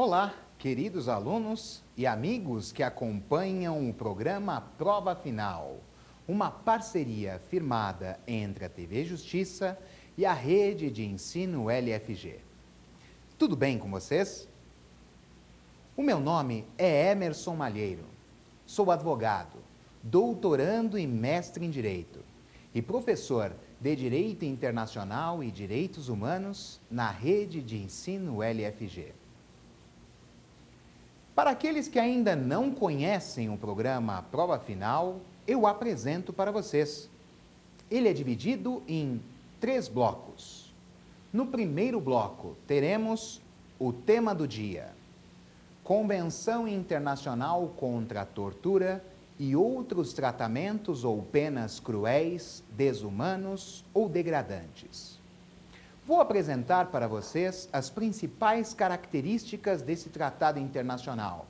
Olá, queridos alunos e amigos que acompanham o programa Prova Final, uma parceria firmada entre a TV Justiça e a Rede de Ensino LFG. Tudo bem com vocês? O meu nome é Emerson Malheiro. Sou advogado, doutorando e mestre em Direito e professor de Direito Internacional e Direitos Humanos na Rede de Ensino LFG. Para aqueles que ainda não conhecem o programa Prova Final, eu apresento para vocês. Ele é dividido em 3 blocos. No primeiro bloco, teremos o tema do dia: Convenção Internacional contra a Tortura e outros tratamentos ou penas cruéis, desumanos ou degradantes. Vou apresentar para vocês as principais características desse tratado internacional,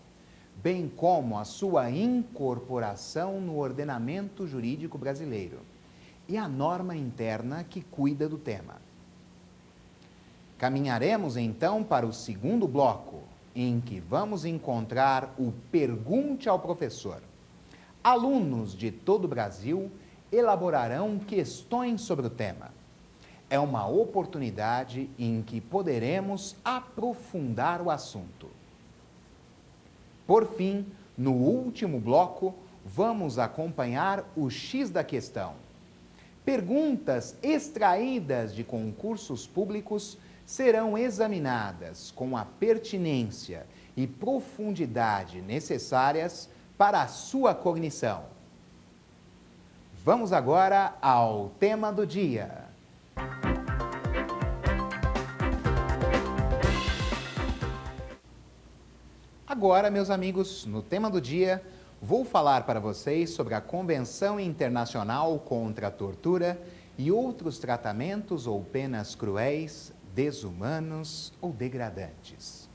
bem como a sua incorporação no ordenamento jurídico brasileiro e a norma interna que cuida do tema. Caminharemos então para o segundo bloco, em que vamos encontrar o Pergunte ao Professor. Alunos de todo o Brasil elaborarão questões sobre o tema. É uma oportunidade em que poderemos aprofundar o assunto. Por fim, no último bloco, vamos acompanhar o X da questão. Perguntas extraídas de concursos públicos serão examinadas com a pertinência e profundidade necessárias para a sua cognição. Vamos agora ao tema do dia. Agora, meus amigos, no tema do dia, vou falar para vocês sobre a Convenção Internacional contra a Tortura e outros tratamentos ou penas cruéis, desumanos ou degradantes.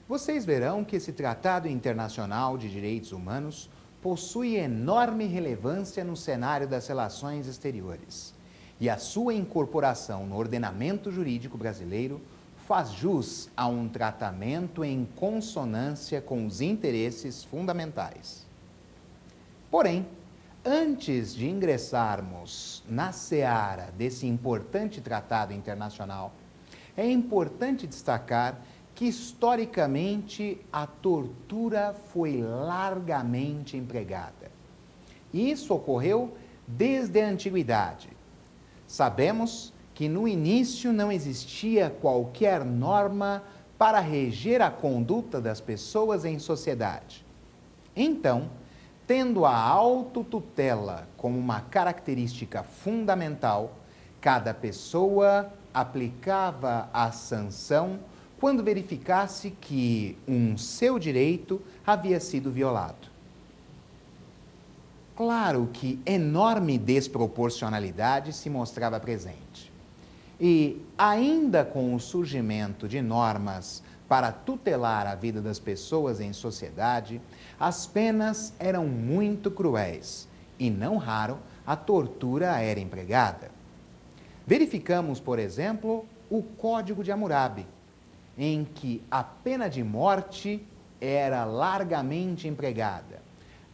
Vocês verão que esse Tratado Internacional de Direitos Humanos possui enorme relevância no cenário das relações exteriores, e a sua incorporação no ordenamento jurídico brasileiro faz jus a um tratamento em consonância com os interesses fundamentais. Porém, antes de ingressarmos na seara desse importante tratado internacional, é importante destacar que, historicamente, a tortura foi largamente empregada. E isso ocorreu desde a antiguidade. Sabemos que no início não existia qualquer norma para reger a conduta das pessoas em sociedade. Então, tendo a autotutela como uma característica fundamental, cada pessoa aplicava a sanção quando verificasse que seu direito havia sido violado. Claro que enorme desproporcionalidade se mostrava presente. E, ainda com o surgimento de normas para tutelar a vida das pessoas em sociedade, as penas eram muito cruéis e, não raro, a tortura era empregada. Verificamos, por exemplo, o Código de Hammurabi, em que a pena de morte era largamente empregada,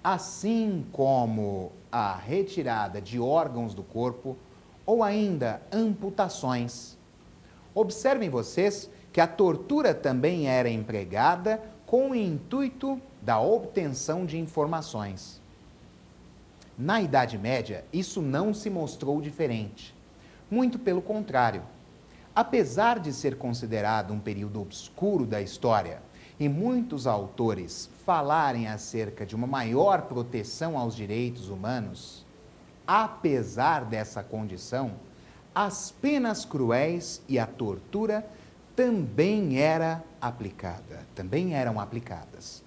assim como a retirada de órgãos do corpo ou ainda amputações. Observem vocês que a tortura também era empregada com o intuito da obtenção de informações. Na Idade Média, isso não se mostrou diferente. Muito pelo contrário. Apesar de ser considerado um período obscuro da história e muitos autores falarem acerca de uma maior proteção aos direitos humanos, apesar dessa condição, as penas cruéis e a tortura também eram aplicadas.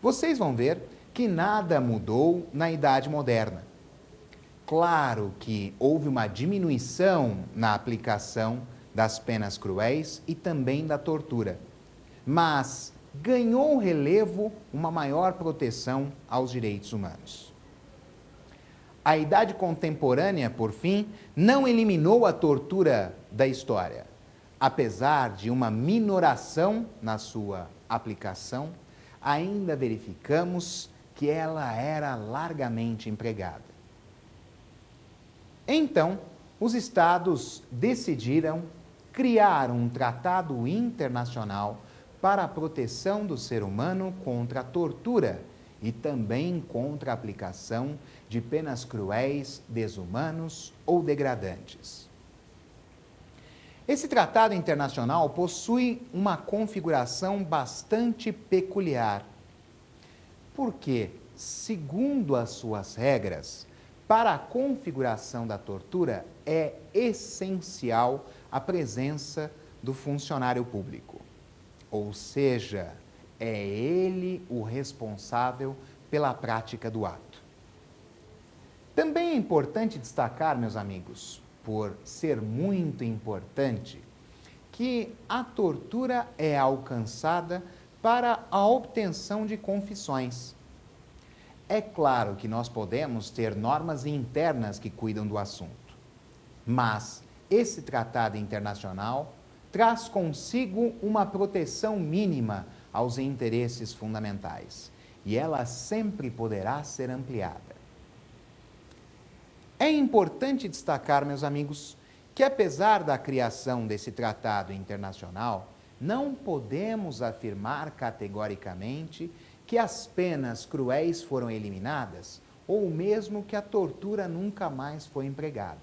Vocês vão ver que nada mudou na Idade Moderna. Claro que houve uma diminuição na aplicação das penas cruéis e também da tortura, mas ganhou relevo uma maior proteção aos direitos humanos. A Idade Contemporânea, por fim, não eliminou a tortura da história, Apesar de uma minoração na sua aplicação, ainda verificamos que ela era largamente empregada. Então, os estados decidiram criar um tratado internacional para a proteção do ser humano contra a tortura e também contra a aplicação de penas cruéis, desumanos ou degradantes. Esse tratado internacional possui uma configuração bastante peculiar, porque, segundo as suas regras, para a configuração da tortura é essencial a presença do funcionário público, ou seja, é ele o responsável pela prática do ato. Também é importante destacar, meus amigos, por ser muito importante, que a tortura é alcançada para a obtenção de confissões. É claro que nós podemos ter normas internas que cuidam do assunto, mas esse tratado internacional traz consigo uma proteção mínima aos interesses fundamentais e ela sempre poderá ser ampliada. É importante destacar, meus amigos, que apesar da criação desse tratado internacional, não podemos afirmar categoricamente que as penas cruéis foram eliminadas ou mesmo que a tortura nunca mais foi empregada.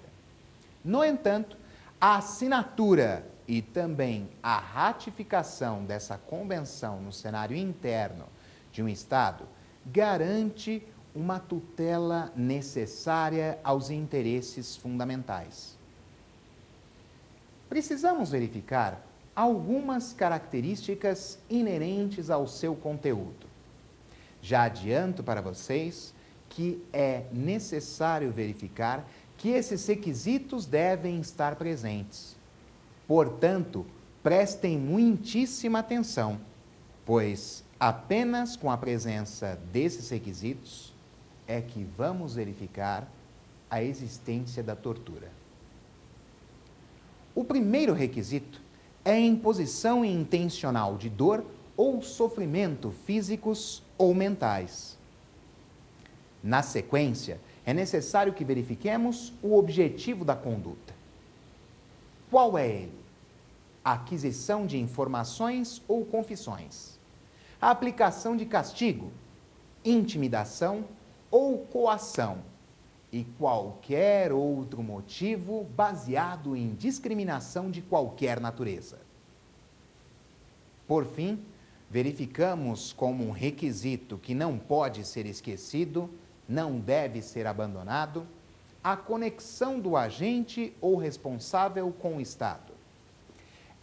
No entanto, a assinatura e também a ratificação dessa convenção no cenário interno de um Estado garante uma tutela necessária aos interesses fundamentais. Precisamos verificar algumas características inerentes ao seu conteúdo. Já adianto para vocês que é necessário verificar que esses requisitos devem estar presentes. Portanto, prestem muitíssima atenção, pois apenas com a presença desses requisitos é que vamos verificar a existência da tortura. O primeiro requisito é a imposição intencional de dor ou sofrimento físicos ou mentais. Na sequência, é necessário que verifiquemos o objetivo da conduta. Qual é ele? A aquisição de informações ou confissões, a aplicação de castigo, intimidação ou coação e qualquer outro motivo baseado em discriminação de qualquer natureza. Por fim, verificamos como um requisito que não pode ser esquecido, não deve ser abandonado, a conexão do agente ou responsável com o Estado.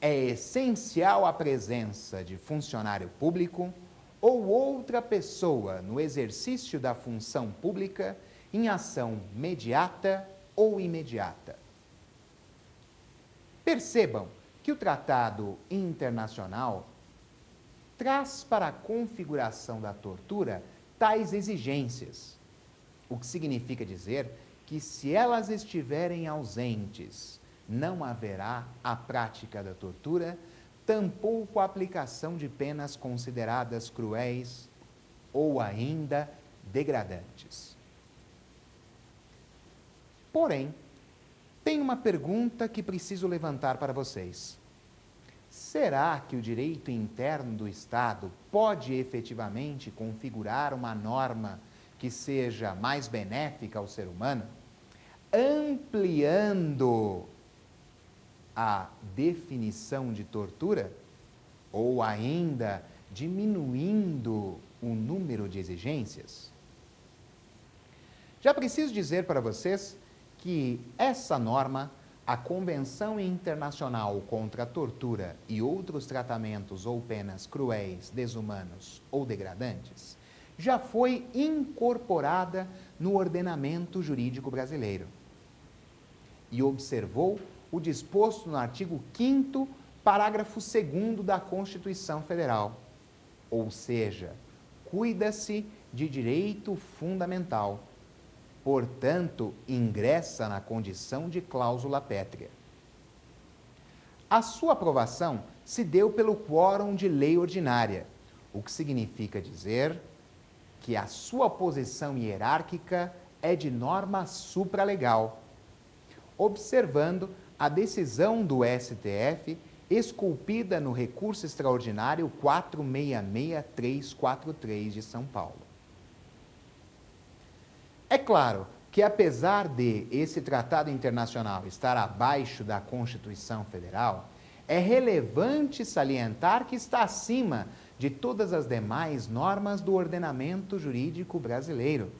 É essencial a presença de funcionário público ou outra pessoa no exercício da função pública em ação mediata ou imediata. Percebam que o Tratado Internacional traz para a configuração da tortura tais exigências, o que significa dizer que se elas estiverem ausentes, não haverá a prática da tortura, tampouco a aplicação de penas consideradas cruéis ou ainda degradantes. Porém, tem uma pergunta que preciso levantar para vocês. Será que o direito interno do Estado pode efetivamente configurar uma norma que seja mais benéfica ao ser humano, ampliando a definição de tortura ou ainda diminuindo o número de exigências? Já preciso dizer para vocês que essa norma, a Convenção Internacional contra a Tortura e outros tratamentos ou penas cruéis, desumanos ou degradantes, já foi incorporada no ordenamento jurídico brasileiro e observou o disposto no artigo 5º, parágrafo 2º da Constituição Federal, ou seja, cuida-se de direito fundamental, portanto, ingressa na condição de cláusula pétrea. A sua aprovação se deu pelo quórum de lei ordinária, o que significa dizer que a sua posição hierárquica é de norma supralegal, observando a decisão do STF esculpida no recurso extraordinário 466343 de São Paulo. É claro que, apesar de esse tratado internacional estar abaixo da Constituição Federal, é relevante salientar que está acima de todas as demais normas do ordenamento jurídico brasileiro.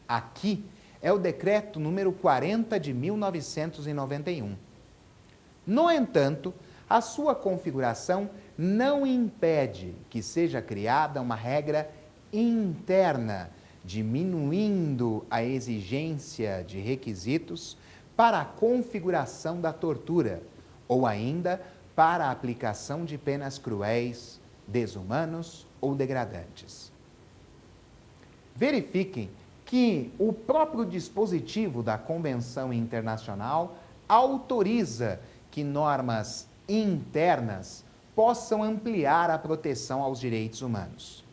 Aqui é o decreto número 40 de 1991. No entanto, a sua configuração não impede que seja criada uma regra interna, diminuindo a exigência de requisitos para a configuração da tortura, ou ainda para a aplicação de penas cruéis, desumanos ou degradantes. Verifiquem que o próprio dispositivo da Convenção Internacional autoriza que normas internas possam ampliar a proteção aos direitos humanos.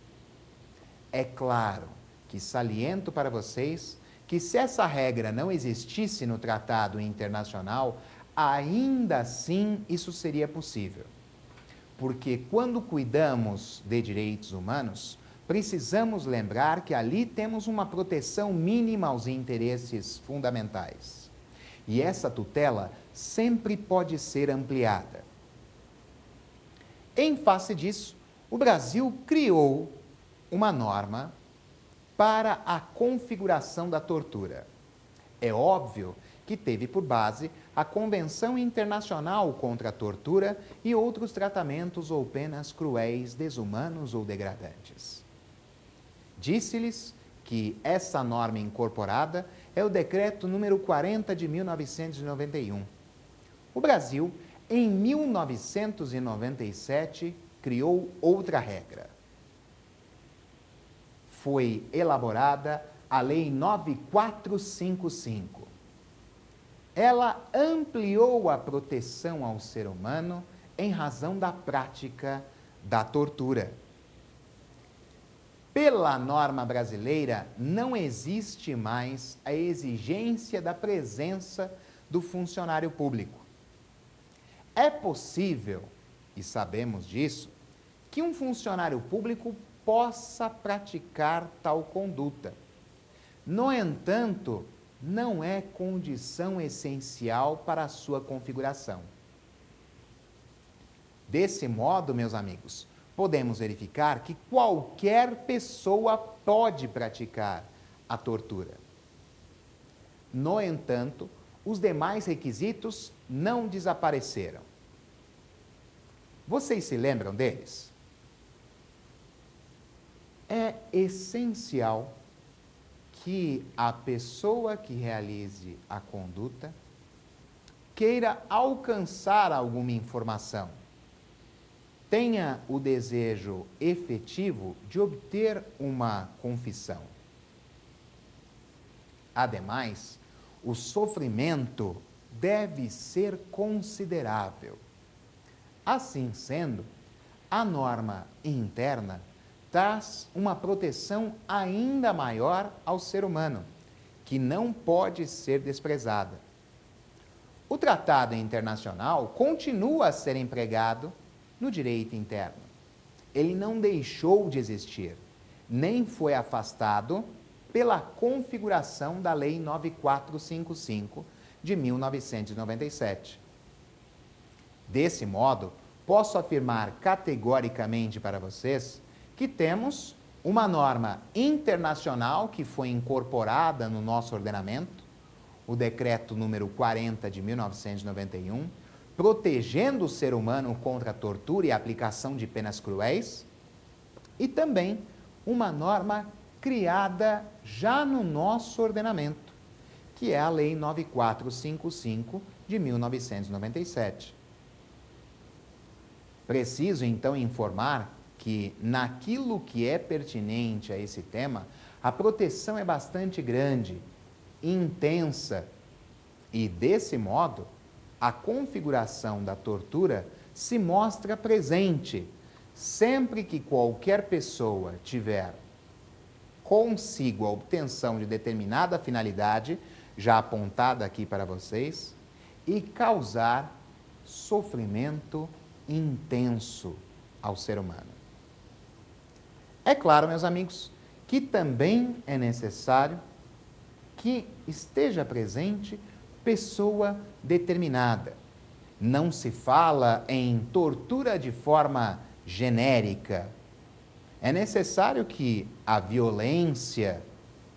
É claro que saliento para vocês que, se essa regra não existisse no Tratado Internacional, ainda assim isso seria possível. Porque quando cuidamos de direitos humanos, precisamos lembrar que ali temos uma proteção mínima aos interesses fundamentais. E essa tutela sempre pode ser ampliada. Em face disso, o Brasil criou uma norma para a configuração da tortura. É óbvio que teve por base a Convenção Internacional contra a Tortura e outros tratamentos ou penas cruéis, desumanos ou degradantes. Disse-lhes que essa norma incorporada é o decreto número 40 de 1991. O Brasil, em 1997, criou outra regra. Foi elaborada a Lei 9455. Ela ampliou a proteção ao ser humano em razão da prática da tortura. Pela norma brasileira, não existe mais a exigência da presença do funcionário público. É possível, e sabemos disso, que um funcionário público possa praticar tal conduta. No entanto, não é condição essencial para a sua configuração. Desse modo, meus amigos, podemos verificar que qualquer pessoa pode praticar a tortura. No entanto, os demais requisitos não desapareceram. Vocês se lembram deles? É essencial que a pessoa que realize a conduta queira alcançar alguma informação, tenha o desejo efetivo de obter uma confissão. Ademais, o sofrimento deve ser considerável. Assim sendo, a norma interna traz uma proteção ainda maior ao ser humano, que não pode ser desprezada. O tratado internacional continua a ser empregado no direito interno. Ele não deixou de existir, nem foi afastado pela configuração da Lei 9455 de 1997. Desse modo, posso afirmar categoricamente para vocês que temos uma norma internacional que foi incorporada no nosso ordenamento, o decreto número 40 de 1991, protegendo o ser humano contra a tortura e a aplicação de penas cruéis, e também uma norma criada já no nosso ordenamento, que é a Lei 9455 de 1997. Preciso, então, informar que, naquilo que é pertinente a esse tema, a proteção é bastante grande, intensa, e, desse modo, a configuração da tortura se mostra presente sempre que qualquer pessoa tiver consigo a obtenção de determinada finalidade, já apontada aqui para vocês, e causar sofrimento intenso ao ser humano. É claro, meus amigos, que também é necessário que esteja presente pessoa determinada. Não se fala em tortura de forma genérica. É necessário que a violência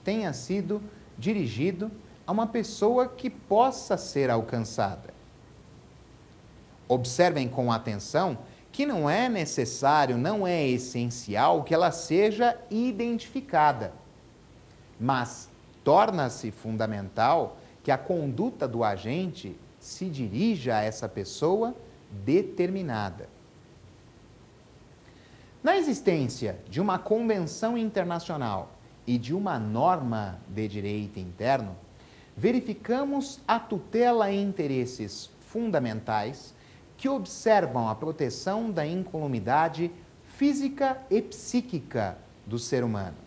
tenha sido dirigido a uma pessoa que possa ser alcançada. Observem com atenção que não é necessário, não é essencial que ela seja identificada, mas torna-se fundamental que a conduta do agente se dirija a essa pessoa determinada. Na existência de uma convenção internacional e de uma norma de direito interno, verificamos a tutela em interesses fundamentais que observam a proteção da incolumidade física e psíquica do ser humano.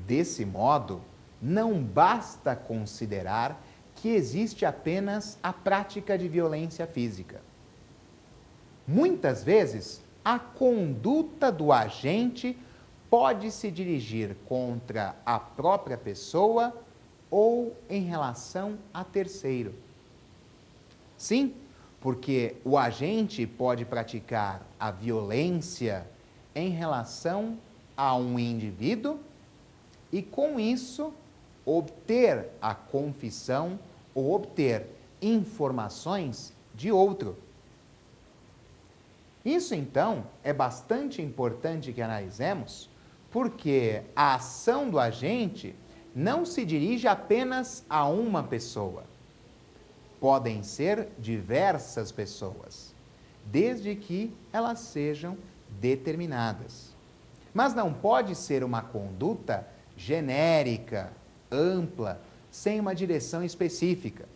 Desse modo, não basta considerar que existe apenas a prática de violência física. Muitas vezes, a conduta do agente pode se dirigir contra a própria pessoa ou em relação a terceiro. Sim, porque o agente pode praticar a violência em relação a um indivíduo e, com isso, obter a confissão ou obter informações de outro. Isso, então, é bastante importante que analisemos, porque a ação do agente não se dirige apenas a uma pessoa. Podem ser diversas pessoas, desde que elas sejam determinadas. Mas não pode ser uma conduta genérica, ampla, sem uma direção específica.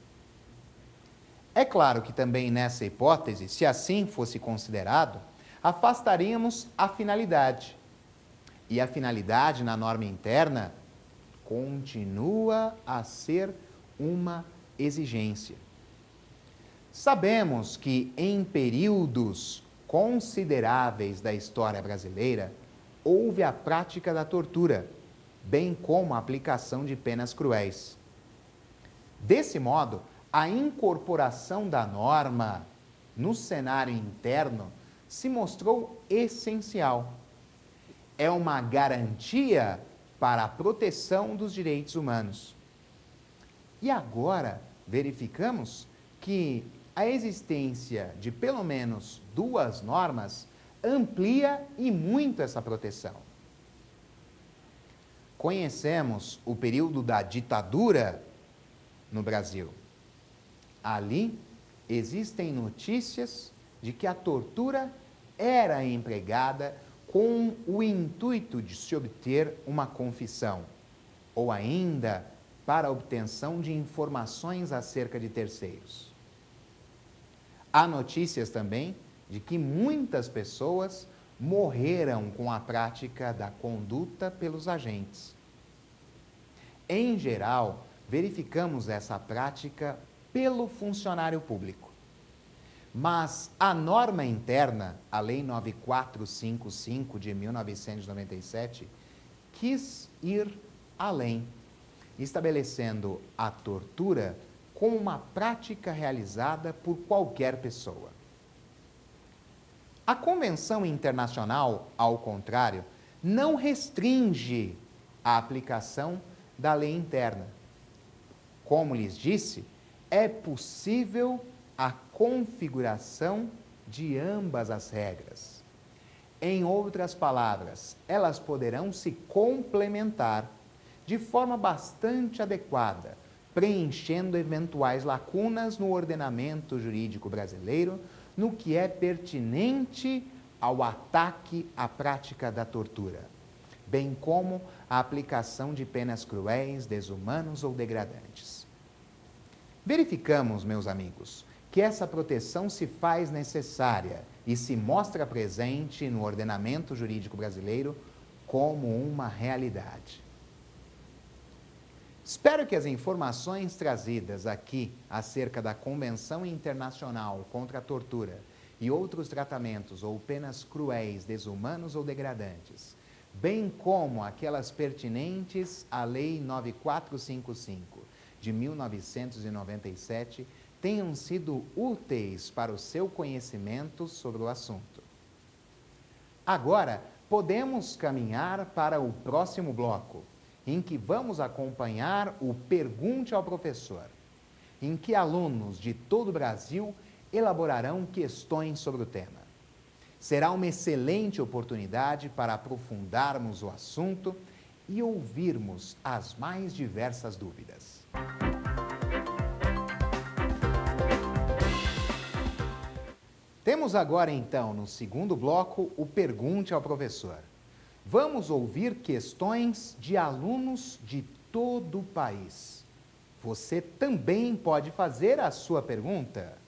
É claro que também nessa hipótese, se assim fosse considerado, afastaríamos a finalidade. E a finalidade na norma interna continua a ser uma exigência. Sabemos que em períodos consideráveis da história brasileira houve a prática da tortura, bem como a aplicação de penas cruéis. Desse modo, a incorporação da norma no cenário interno se mostrou essencial. É uma garantia para a proteção dos direitos humanos. E agora verificamos que a existência de pelo menos duas normas amplia e muito essa proteção. Conhecemos o período da ditadura no Brasil. Ali existem notícias de que a tortura era empregada com o intuito de se obter uma confissão, ou ainda para a obtenção de informações acerca de terceiros. Há notícias também de que muitas pessoas morreram com a prática da conduta pelos agentes. Em geral, verificamos essa prática pelo funcionário público. Mas a norma interna, a Lei 9455 de 1997, quis ir além, estabelecendo a tortura como uma prática realizada por qualquer pessoa. A Convenção Internacional, ao contrário, não restringe a aplicação da lei interna. Como lhes disse, é possível a configuração de ambas as regras. Em outras palavras, elas poderão se complementar de forma bastante adequada, preenchendo eventuais lacunas no ordenamento jurídico brasileiro, no que é pertinente ao ataque à prática da tortura, bem como a aplicação de penas cruéis, desumanas ou degradantes. Verificamos, meus amigos, que essa proteção se faz necessária e se mostra presente no ordenamento jurídico brasileiro como uma realidade. Espero que as informações trazidas aqui acerca da Convenção Internacional contra a Tortura e outros tratamentos ou penas cruéis, desumanos ou degradantes, bem como aquelas pertinentes à Lei 9455 de 1997, tenham sido úteis para o seu conhecimento sobre o assunto. Agora, podemos caminhar para o próximo bloco, em que vamos acompanhar o Pergunte ao Professor, em que alunos de todo o Brasil elaborarão questões sobre o tema. Será uma excelente oportunidade para aprofundarmos o assunto e ouvirmos as mais diversas dúvidas. Temos agora, então, no segundo bloco, o Pergunte ao Professor. Vamos ouvir questões de alunos de todo o país. Você também pode fazer a sua pergunta.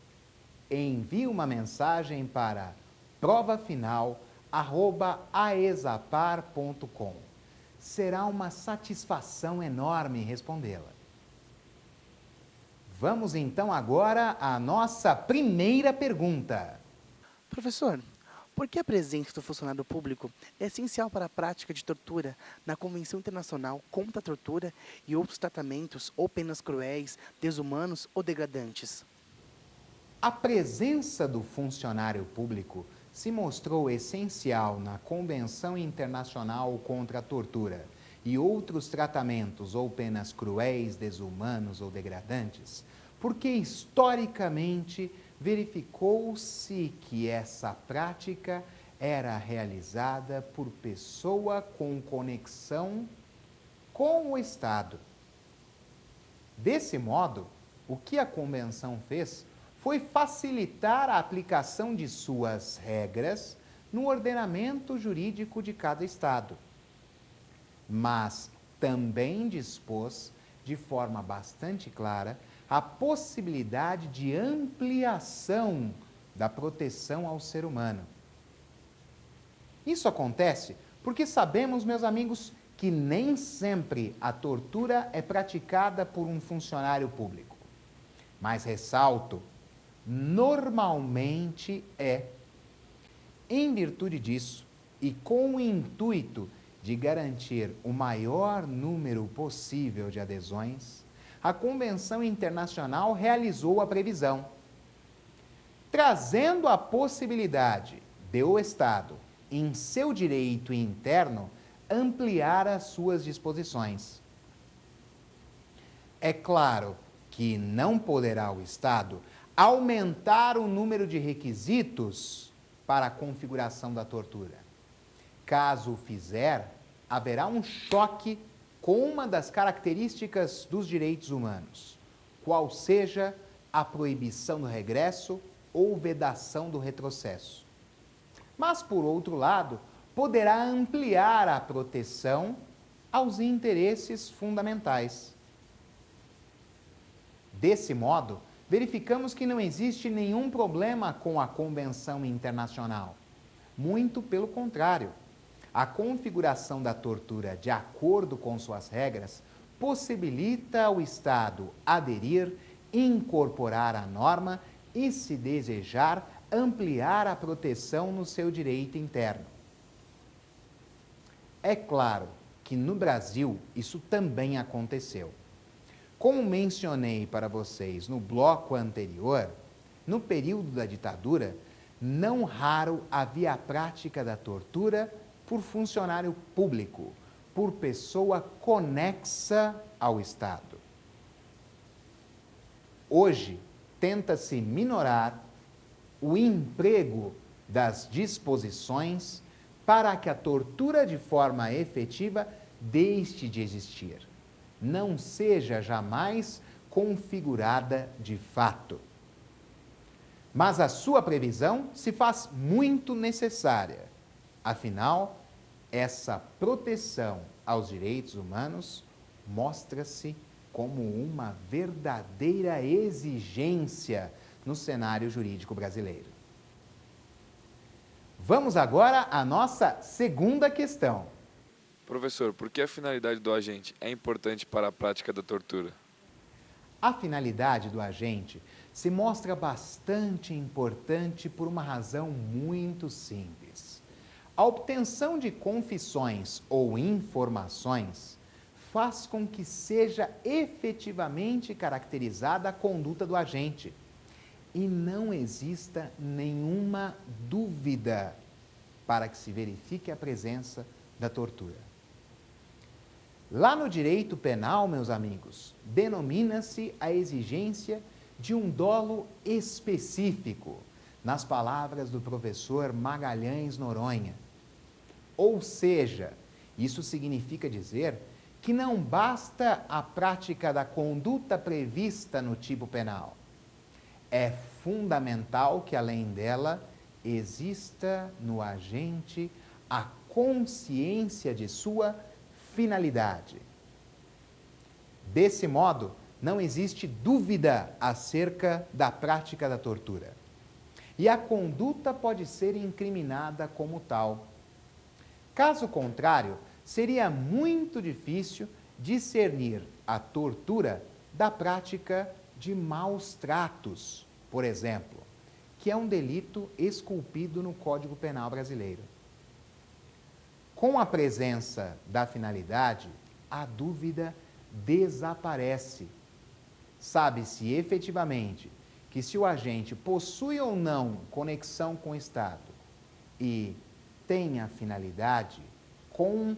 Envie uma mensagem para provafinal@aesapar.com. Será uma satisfação enorme respondê-la. Vamos então agora à nossa primeira pergunta. Professor, por que a presença do funcionário público é essencial para a prática de tortura na Convenção Internacional contra a Tortura e outros tratamentos ou penas cruéis, desumanos ou degradantes? A presença do funcionário público se mostrou essencial na Convenção Internacional contra a Tortura e outros tratamentos ou penas cruéis, desumanos ou degradantes, porque historicamente verificou-se que essa prática era realizada por pessoa com conexão com o Estado. Desse modo, o que a Convenção fez foi facilitar a aplicação de suas regras no ordenamento jurídico de cada Estado, mas também dispôs, de forma bastante clara, a possibilidade de ampliação da proteção ao ser humano. Isso acontece porque sabemos, meus amigos, que nem sempre a tortura é praticada por um funcionário público. Mas ressalto, normalmente é. Em virtude disso, e com o intuito de garantir o maior número possível de adesões, a Convenção Internacional realizou a previsão, trazendo a possibilidade de o Estado, em seu direito interno, ampliar as suas disposições. É claro que não poderá o Estado aumentar o número de requisitos para a configuração da tortura. Caso o fizer, haverá um choque com uma das características dos direitos humanos, qual seja a proibição do regresso ou vedação do retrocesso. Mas, por outro lado, poderá ampliar a proteção aos interesses fundamentais. Desse modo, verificamos que não existe nenhum problema com a Convenção Internacional. Muito pelo contrário. A configuração da tortura de acordo com suas regras possibilita ao Estado aderir, incorporar a norma e, se desejar, ampliar a proteção no seu direito interno. É claro que no Brasil isso também aconteceu. Como mencionei para vocês no bloco anterior, no período da ditadura, não raro havia a prática da tortura por funcionário público, por pessoa conexa ao Estado. Hoje, tenta-se minorar o emprego das disposições para que a tortura de forma efetiva deixe de existir, não seja jamais configurada de fato. Mas a sua previsão se faz muito necessária. Afinal, essa proteção aos direitos humanos mostra-se como uma verdadeira exigência no cenário jurídico brasileiro. Vamos agora à nossa segunda questão. Professor, por que a finalidade do agente é importante para a prática da tortura? A finalidade do agente se mostra bastante importante por uma razão muito simples. A obtenção de confissões ou informações faz com que seja efetivamente caracterizada a conduta do agente e não exista nenhuma dúvida para que se verifique a presença da tortura. Lá no direito penal, meus amigos, denomina-se a exigência de um dolo específico, nas palavras do professor Magalhães Noronha. Ou seja, isso significa dizer que não basta a prática da conduta prevista no tipo penal. É fundamental que, além dela, exista no agente a consciência de sua finalidade. Desse modo, não existe dúvida acerca da prática da tortura. E a conduta pode ser incriminada como tal. Caso contrário, seria muito difícil discernir a tortura da prática de maus tratos, por exemplo, que é um delito esculpido no Código Penal brasileiro. Com a presença da finalidade, a dúvida desaparece. Sabe-se efetivamente que se o agente possui ou não conexão com o Estado e tem a finalidade, com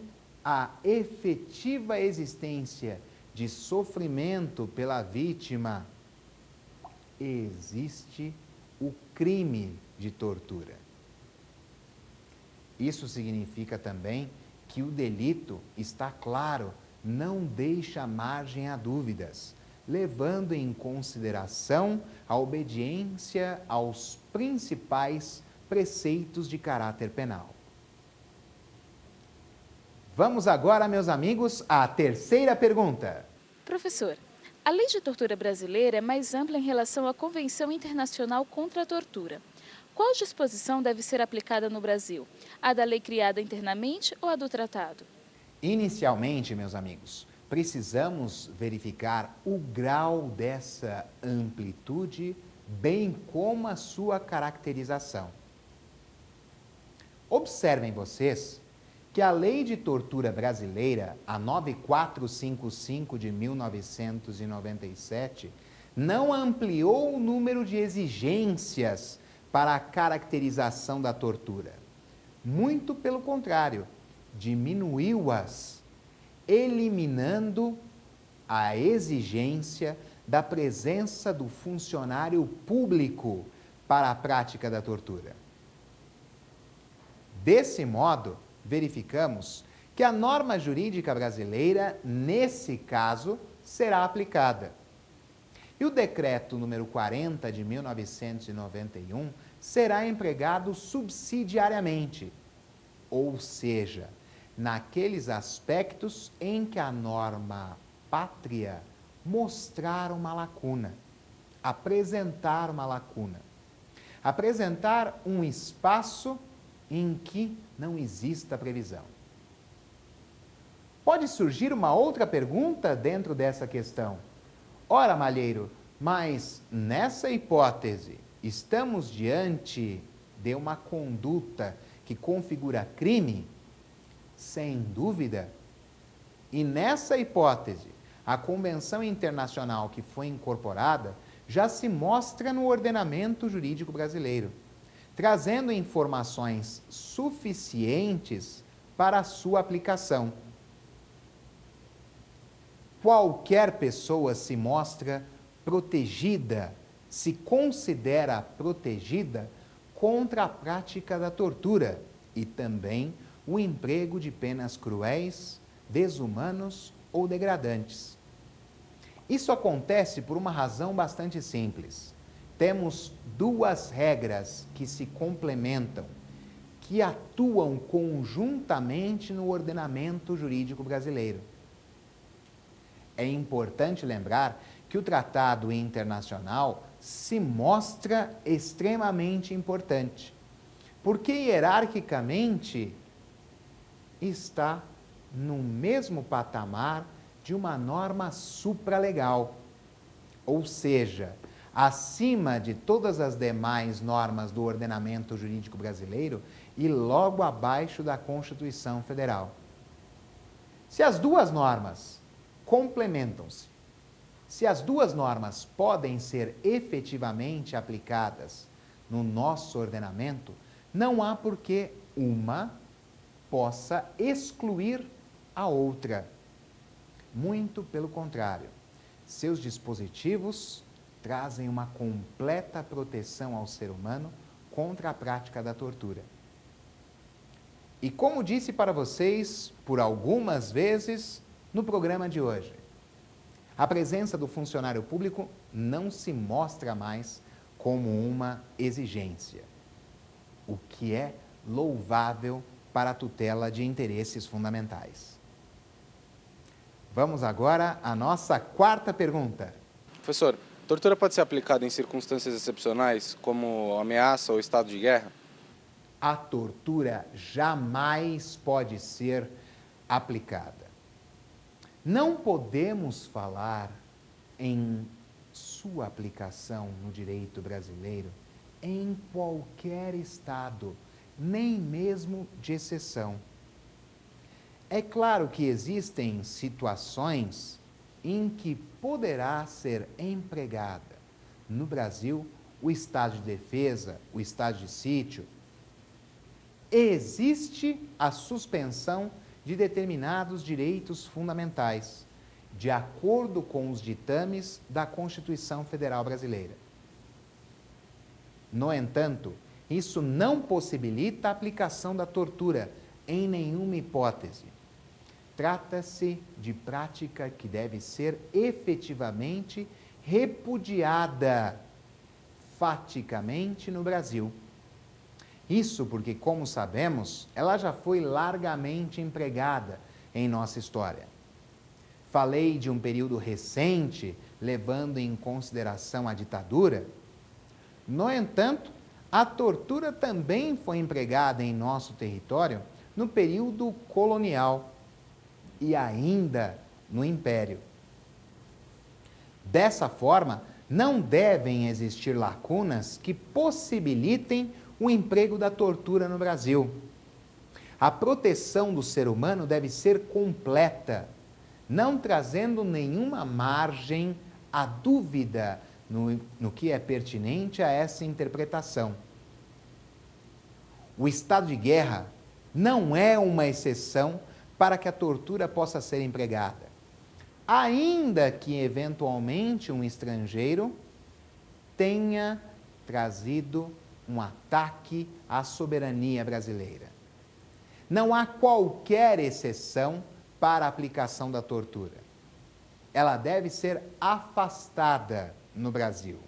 a efetiva existência de sofrimento pela vítima, existe o crime de tortura. Isso significa também que o delito, está claro, não deixa margem a dúvidas, levando em consideração a obediência aos principais preceitos de caráter penal. Vamos agora, meus amigos, à terceira pergunta. Professor, a lei de tortura brasileira é mais ampla em relação à Convenção Internacional contra a Tortura. Qual disposição deve ser aplicada no Brasil? A da lei criada internamente ou a do tratado? Inicialmente, meus amigos, precisamos verificar o grau dessa amplitude, bem como a sua caracterização. Observem vocês que a Lei de Tortura Brasileira, a 9455 de 1997, não ampliou o número de exigências para a caracterização da tortura. Muito pelo contrário, diminuiu-as, eliminando a exigência da presença do funcionário público para a prática da tortura. Desse modo, verificamos que a norma jurídica brasileira, nesse caso, será aplicada. E o decreto número 40 de 1991 será empregado subsidiariamente, ou seja, naqueles aspectos em que a norma pátria mostrar uma lacuna, apresentar uma lacuna, apresentar um espaço em que não exista previsão. Pode surgir uma outra pergunta dentro dessa questão. Ora, Malheiro, mas nessa hipótese, estamos diante de uma conduta que configura crime? Sem dúvida. E nessa hipótese, a Convenção Internacional que foi incorporada já se mostra no ordenamento jurídico brasileiro, trazendo informações suficientes para a sua aplicação. Qualquer pessoa se mostra protegida, se considera protegida contra a prática da tortura e também o emprego de penas cruéis, desumanos ou degradantes. Isso acontece por uma razão bastante simples. Temos duas regras que se complementam, que atuam conjuntamente no ordenamento jurídico brasileiro. é importante lembrar que o tratado internacional se mostra extremamente importante, porque hierarquicamente está no mesmo patamar de uma norma supralegal, ou seja, acima de todas as demais normas do ordenamento jurídico brasileiro e logo abaixo da Constituição Federal. Se as duas normas complementam-se, se as duas normas podem ser efetivamente aplicadas no nosso ordenamento, não há por que uma possa excluir a outra. Muito pelo contrário, seus dispositivos trazem uma completa proteção ao ser humano contra a prática da tortura. E como disse para vocês por algumas vezes no programa de hoje, a presença do funcionário público não se mostra mais como uma exigência, o que é louvável para a tutela de interesses fundamentais. Vamos agora à nossa quarta pergunta. Professor, tortura pode ser aplicada em circunstâncias excepcionais, como ameaça ou estado de guerra? A tortura jamais pode ser aplicada. Não podemos falar em sua aplicação no direito brasileiro em qualquer estado, nem mesmo de exceção. É claro que existem situações em que poderá ser empregada no Brasil o estado de defesa, o estado de sítio. Existe a suspensão de determinados direitos fundamentais, de acordo com os ditames da Constituição Federal Brasileira. No entanto, isso não possibilita a aplicação da tortura em nenhuma hipótese. Trata-se de prática que deve ser efetivamente repudiada faticamente no Brasil. Isso porque, como sabemos, ela já foi largamente empregada em nossa história. Falei de um período recente, levando em consideração a ditadura. No entanto, a tortura também foi empregada em nosso território no período colonial e ainda no Império. Dessa forma, não devem existir lacunas que possibilitem o emprego da tortura no Brasil. A proteção do ser humano deve ser completa, não trazendo nenhuma margem à dúvida no que é pertinente a essa interpretação. O estado de guerra não é uma exceção para que a tortura possa ser empregada, ainda que eventualmente um estrangeiro tenha trazido um ataque à soberania brasileira. Não há qualquer exceção para a aplicação da tortura. Ela deve ser afastada no Brasil.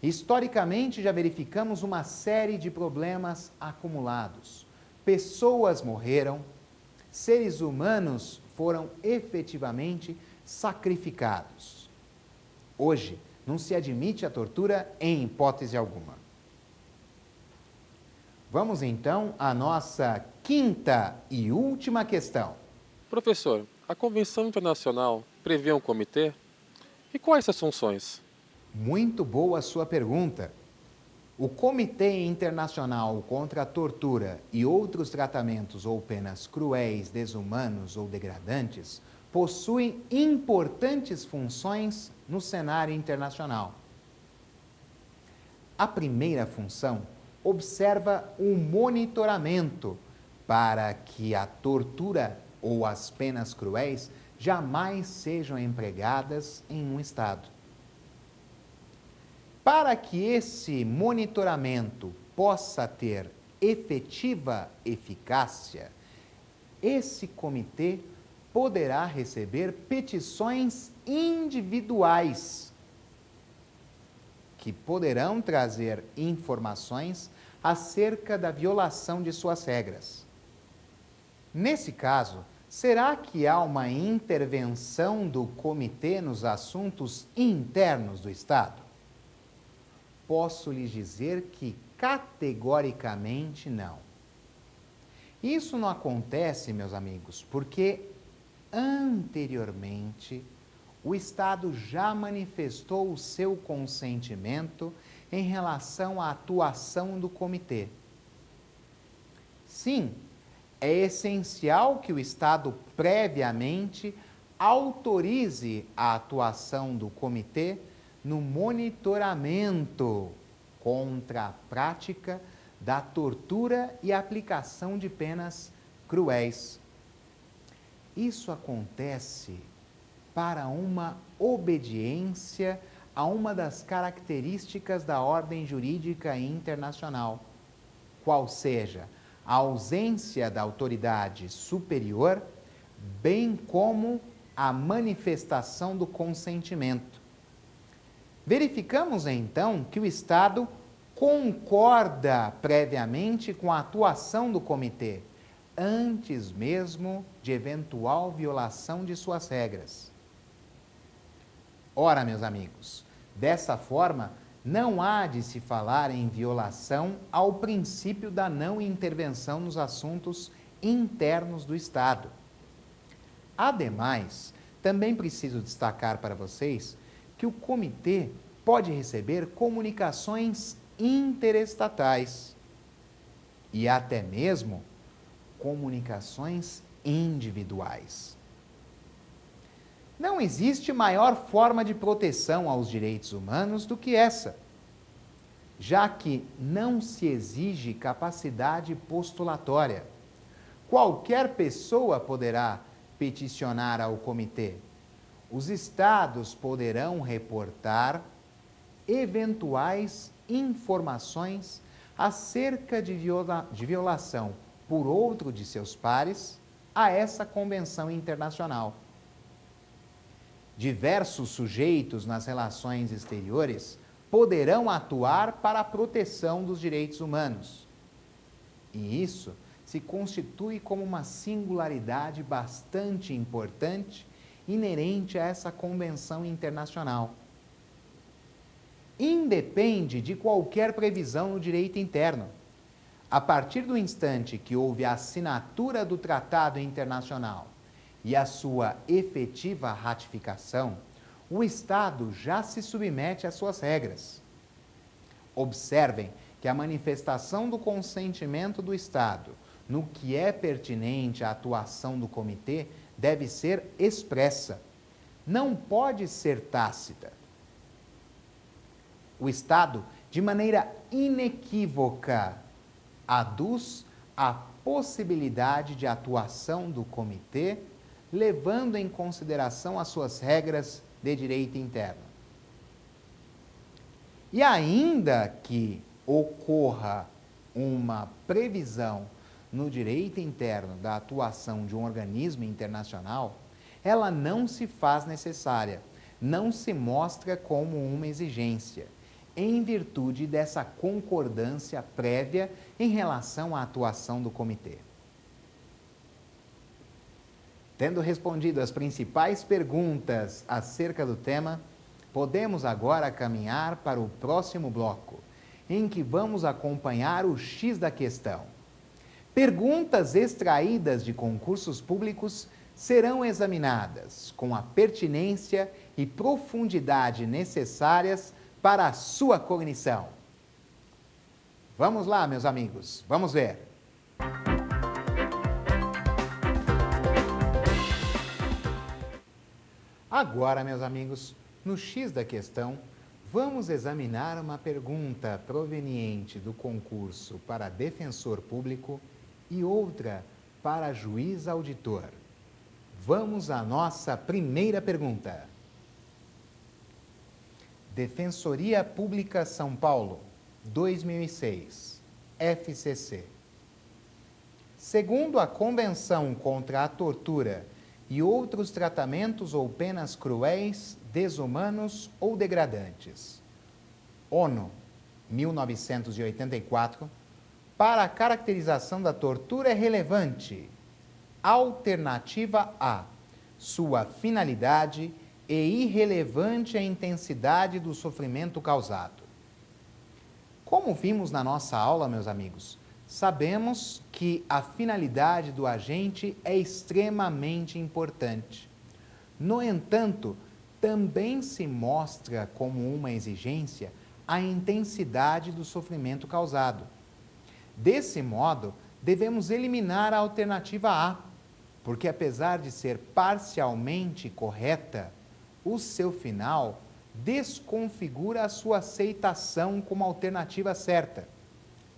Historicamente, já verificamos uma série de problemas acumulados. Pessoas morreram, seres humanos foram efetivamente sacrificados. Hoje, não se admite a tortura em hipótese alguma. Vamos então à nossa quinta e última questão. Professor, a Convenção Internacional prevê um comitê? E quais as funções? Muito boa a sua pergunta. O Comitê Internacional contra a Tortura e outros tratamentos ou penas cruéis, desumanos ou degradantes possui importantes funções no cenário internacional. A primeira função observa o monitoramento para que a tortura ou as penas cruéis jamais sejam empregadas em um Estado. Para que esse monitoramento possa ter efetiva eficácia, esse comitê poderá receber petições individuais que poderão trazer informações acerca da violação de suas regras. Nesse caso, será que há uma intervenção do comitê nos assuntos internos do Estado? Posso lhes dizer que categoricamente não. Isso não acontece, meus amigos, porque anteriormente o Estado já manifestou o seu consentimento em relação à atuação do comitê. Sim, é essencial que o Estado previamente autorize a atuação do comitê no monitoramento contra a prática da tortura e aplicação de penas cruéis. Isso acontece para uma obediência a uma das características da ordem jurídica internacional, qual seja a ausência da autoridade superior, bem como a manifestação do consentimento. Verificamos então que o Estado concorda previamente com a atuação do comitê, antes mesmo de eventual violação de suas regras. Ora, meus amigos, dessa forma, não há de se falar em violação ao princípio da não intervenção nos assuntos internos do Estado. Ademais, também preciso destacar para vocês que o comitê pode receber comunicações interestatais e até mesmo comunicações individuais. Não existe maior forma de proteção aos direitos humanos do que essa, já que não se exige capacidade postulatória. Qualquer pessoa poderá peticionar ao comitê. Os estados poderão reportar eventuais informações acerca de violação por outro de seus pares a essa convenção internacional. Diversos sujeitos nas relações exteriores poderão atuar para a proteção dos direitos humanos. E isso se constitui como uma singularidade bastante importante inerente a essa convenção internacional. Independe de qualquer previsão no direito interno. A partir do instante que houve a assinatura do tratado internacional e a sua efetiva ratificação, o Estado já se submete às suas regras. Observem que a manifestação do consentimento do Estado no que é pertinente à atuação do comitê deve ser expressa, não pode ser tácita. O Estado, de maneira inequívoca, aduz a possibilidade de atuação do comitê, levando em consideração as suas regras de direito interno. E ainda que ocorra uma previsão no direito interno da atuação de um organismo internacional, ela não se faz necessária, não se mostra como uma exigência, em virtude dessa concordância prévia em relação à atuação do comitê. Tendo respondido as principais perguntas acerca do tema, podemos agora caminhar para o próximo bloco, em que vamos acompanhar o X da questão. Perguntas extraídas de concursos públicos serão examinadas com a pertinência e profundidade necessárias para a sua cognição. Vamos lá, meus amigos, vamos ver. Agora, meus amigos, no X da questão, vamos examinar uma pergunta proveniente do concurso para defensor público e outra para juiz auditor. Vamos à nossa primeira pergunta. Defensoria Pública São Paulo, 2006, FCC. Segundo a Convenção contra a Tortura e outros tratamentos ou penas cruéis, desumanos ou degradantes, ONU, 1984, para a caracterização da tortura é relevante. Alternativa A. Sua finalidade e irrelevante a intensidade do sofrimento causado. Como vimos na nossa aula, meus amigos, sabemos que a finalidade do agente é extremamente importante. No entanto, também se mostra como uma exigência a intensidade do sofrimento causado. Desse modo, devemos eliminar a alternativa A, porque apesar de ser parcialmente correta, o seu final desconfigura a sua aceitação como alternativa certa.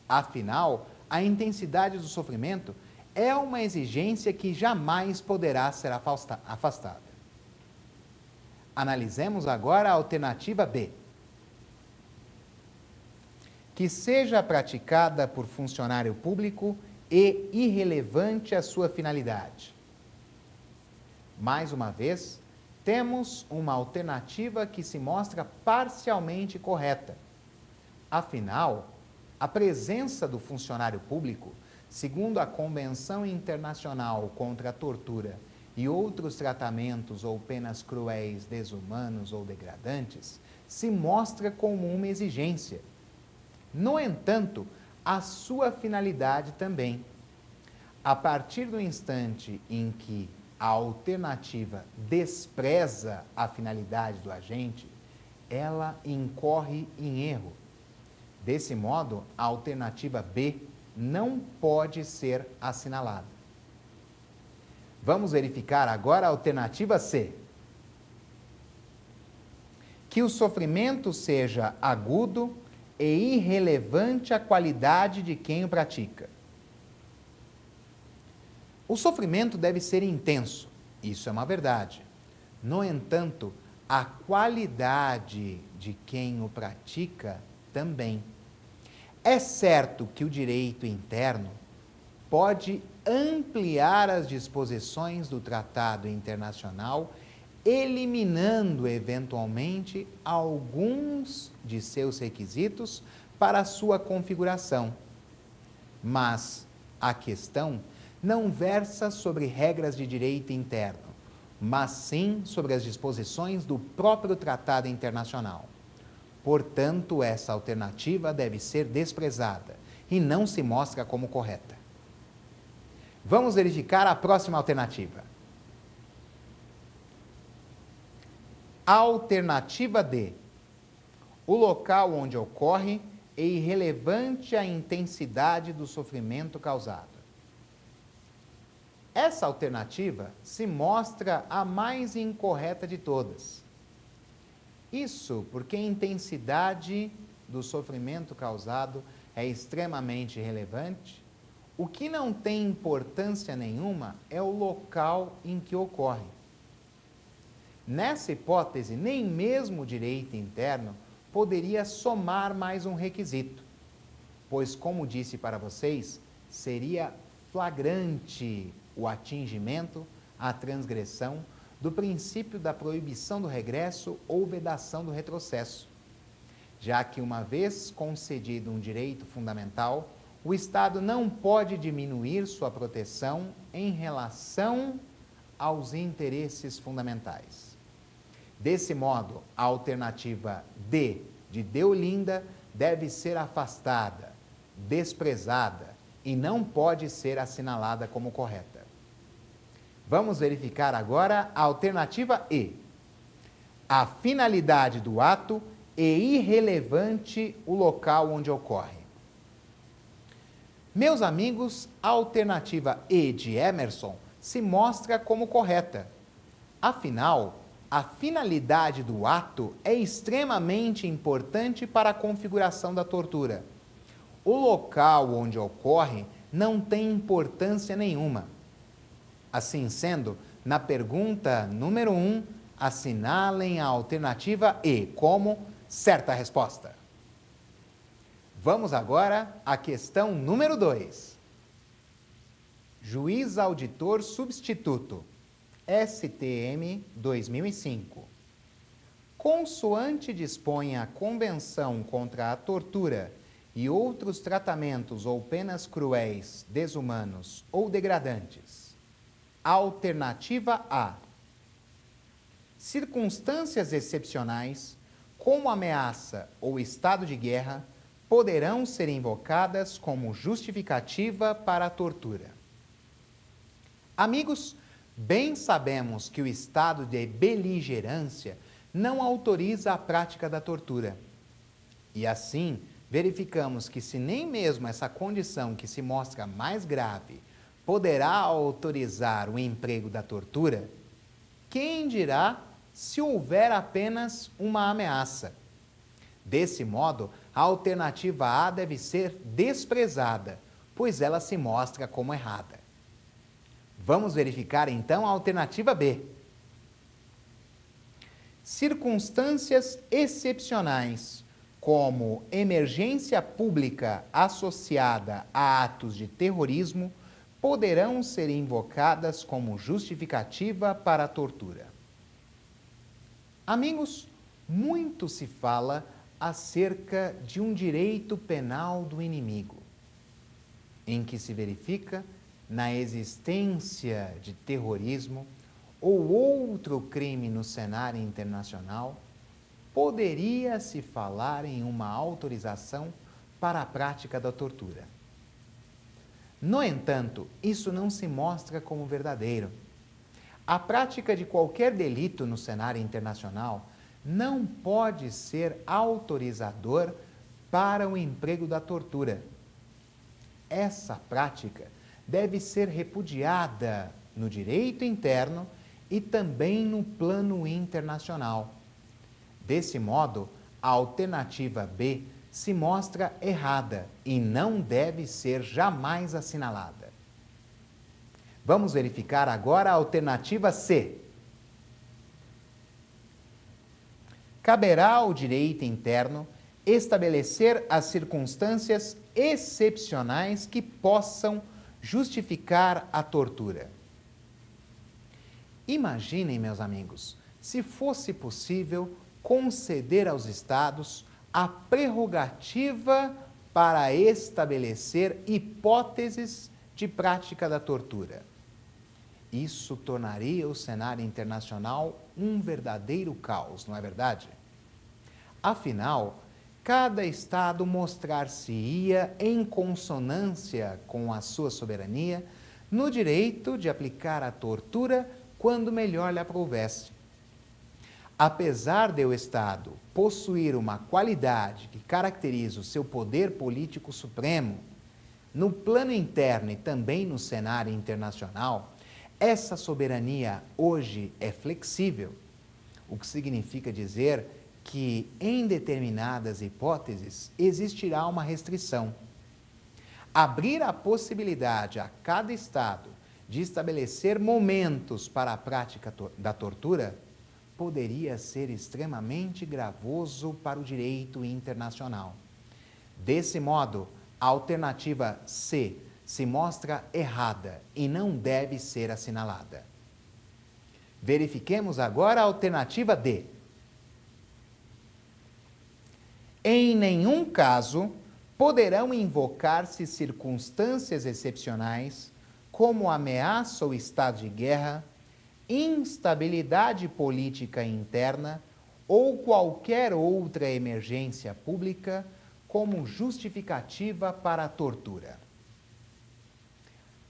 Afinal, a intensidade do sofrimento é uma exigência que jamais poderá ser afastada. Analisemos agora a alternativa B. Que seja praticada por funcionário público e irrelevante a sua finalidade. Mais uma vez, temos uma alternativa que se mostra parcialmente correta. Afinal, a presença do funcionário público, segundo a Convenção Internacional contra a Tortura e outros tratamentos ou penas cruéis, desumanos ou degradantes, se mostra como uma exigência. No entanto, a sua finalidade também. A partir do instante em que a alternativa despreza a finalidade do agente, ela incorre em erro. Desse modo, a alternativa B não pode ser assinalada. Vamos verificar agora a alternativa C. Que o sofrimento seja agudo e irrelevante à qualidade de quem o pratica. O sofrimento deve ser intenso, isso é uma verdade. No entanto, a qualidade de quem o pratica também. É certo que o direito interno pode ampliar as disposições do tratado internacional, eliminando eventualmente alguns de seus requisitos para a sua configuração. Mas a questão não versa sobre regras de direito interno, mas sim sobre as disposições do próprio tratado internacional. Portanto, essa alternativa deve ser desprezada e não se mostra como correta. Vamos verificar a próxima alternativa. Alternativa D. O local onde ocorre é irrelevante à intensidade do sofrimento causado. Essa alternativa se mostra a mais incorreta de todas. Isso porque a intensidade do sofrimento causado é extremamente relevante. O que não tem importância nenhuma é o local em que ocorre. Nessa hipótese, nem mesmo o direito interno poderia somar mais um requisito, pois, como disse para vocês, seria flagrante o atingimento, a transgressão do princípio da proibição do regresso ou vedação do retrocesso, já que, uma vez concedido um direito fundamental, o Estado não pode diminuir sua proteção em relação aos interesses fundamentais. Desse modo, a alternativa D, de Deolinda, deve ser afastada, desprezada e não pode ser assinalada como correta. Vamos verificar agora a alternativa E. A finalidade do ato é irrelevante o local onde ocorre. Meus amigos, a alternativa E de Emerson se mostra como correta. Afinal, a finalidade do ato é extremamente importante para a configuração da tortura. O local onde ocorre não tem importância nenhuma. Assim sendo, na pergunta número 1, assinalem a alternativa E como certa resposta. Vamos agora à questão número 2. Juiz auditor substituto, STM 2005. Consoante dispõe a Convenção contra a Tortura e outros tratamentos ou penas cruéis, desumanos ou degradantes. Alternativa A. Circunstâncias excepcionais, como ameaça ou estado de guerra, poderão ser invocadas como justificativa para a tortura. Amigos, bem sabemos que o estado de beligerância não autoriza a prática da tortura. E assim, verificamos que se nem mesmo essa condição que se mostra mais grave poderá autorizar o emprego da tortura, quem dirá se houver apenas uma ameaça? Desse modo, a alternativa A deve ser desprezada, pois ela se mostra como errada. Vamos verificar então a alternativa B. Circunstâncias excepcionais, como emergência pública associada a atos de terrorismo, poderão ser invocadas como justificativa para a tortura. Amigos, muito se fala acerca de um direito penal do inimigo, em que se verifica na existência de terrorismo ou outro crime no cenário internacional, poderia-se falar em uma autorização para a prática da tortura. No entanto, isso não se mostra como verdadeiro. A prática de qualquer delito no cenário internacional não pode ser autorizador para o emprego da tortura. Essa prática deve ser repudiada no direito interno e também no plano internacional. Desse modo, a alternativa B se mostra errada e não deve ser jamais assinalada. Vamos verificar agora a alternativa C. Caberá ao direito interno estabelecer as circunstâncias excepcionais que possam justificar a tortura. Imaginem, meus amigos, se fosse possível conceder aos Estados a prerrogativa para estabelecer hipóteses de prática da tortura. Isso tornaria o cenário internacional um verdadeiro caos, não é verdade? Afinal, cada Estado mostrar-se-ia em consonância com a sua soberania no direito de aplicar a tortura quando melhor lhe aprouvesse. Apesar de o Estado possuir uma qualidade que caracteriza o seu poder político supremo, no plano interno e também no cenário internacional, essa soberania hoje é flexível, o que significa dizer que, em determinadas hipóteses, existirá uma restrição. Abrir a possibilidade a cada Estado de estabelecer momentos para a prática da tortura poderia ser extremamente gravoso para o direito internacional. Desse modo, a alternativa C se mostra errada e não deve ser assinalada. Verifiquemos agora a alternativa D. Em nenhum caso poderão invocar-se circunstâncias excepcionais, como ameaça ou estado de guerra, instabilidade política interna ou qualquer outra emergência pública, como justificativa para a tortura.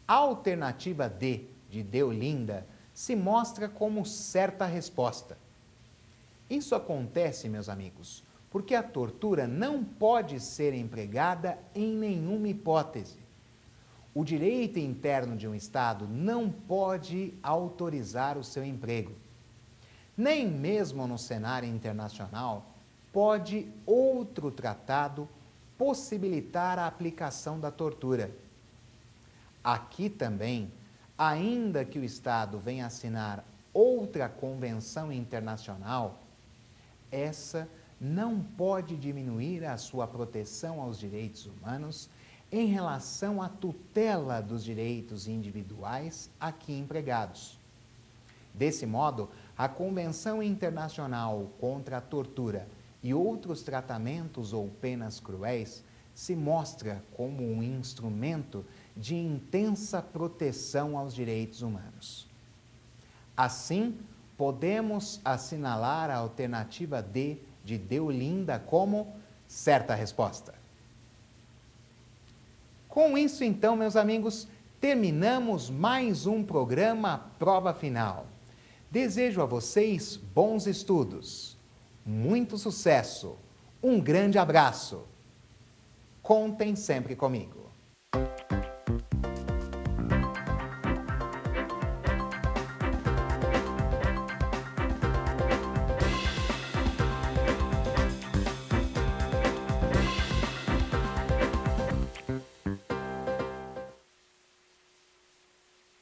A alternativa D, de Deolinda, se mostra como certa resposta. Isso acontece, meus amigos, porque a tortura não pode ser empregada em nenhuma hipótese. O direito interno de um Estado não pode autorizar o seu emprego. Nem mesmo no cenário internacional pode outro tratado possibilitar a aplicação da tortura. Aqui também, ainda que o Estado venha assinar outra convenção internacional, essa não pode diminuir a sua proteção aos direitos humanos em relação à tutela dos direitos individuais aqui empregados. Desse modo, a Convenção Internacional contra a Tortura e outros tratamentos ou penas cruéis se mostra como um instrumento de intensa proteção aos direitos humanos. Assim, podemos assinalar a alternativa D de Deolinda como certa resposta. Com isso, então, meus amigos, terminamos mais um programa Prova Final. Desejo a vocês bons estudos, muito sucesso, um grande abraço. Contem sempre comigo.